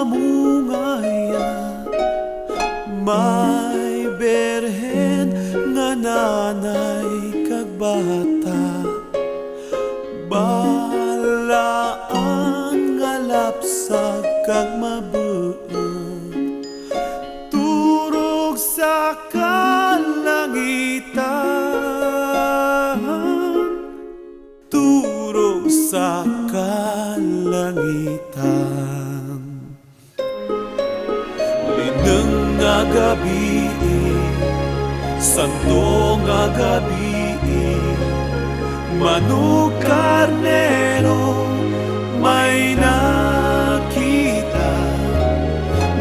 mamungaya, may berhen nga nanay kag bata, balaan nga lapsag kag mabuot, turog sa kalangitan, turog sa kalangitan. Lineng nga gabi, santo nga gabi, manok karnero may nakita,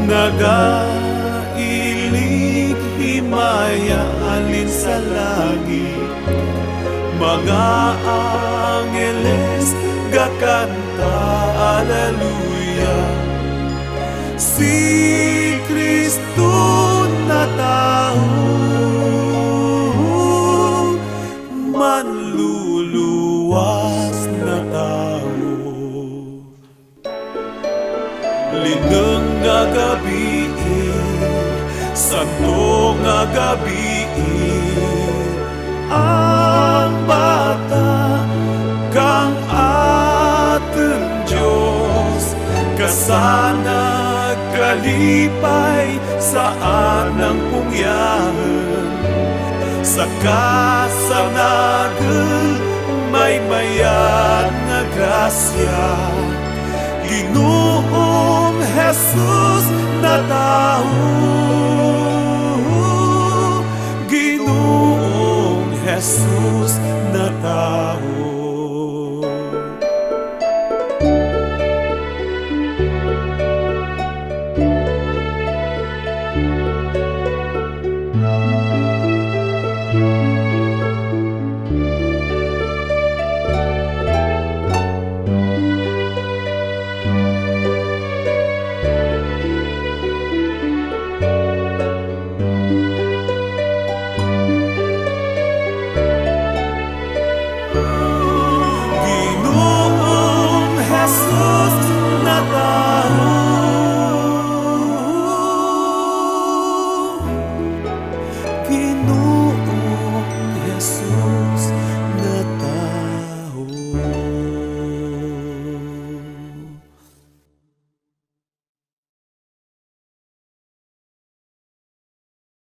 nagailig himaya alin sa langit, mga angeles gakanta alleluia. Si Kristo na tao, manluluwas na tao. Lineng nga gabi, santo nga gabi, ang bata kang ating Diyos kasana kalipay sa anang pungyahan, sa kasanagan may mayat nga grasya. Ginoong Jesus na tao, Ginoong Jesus na tao.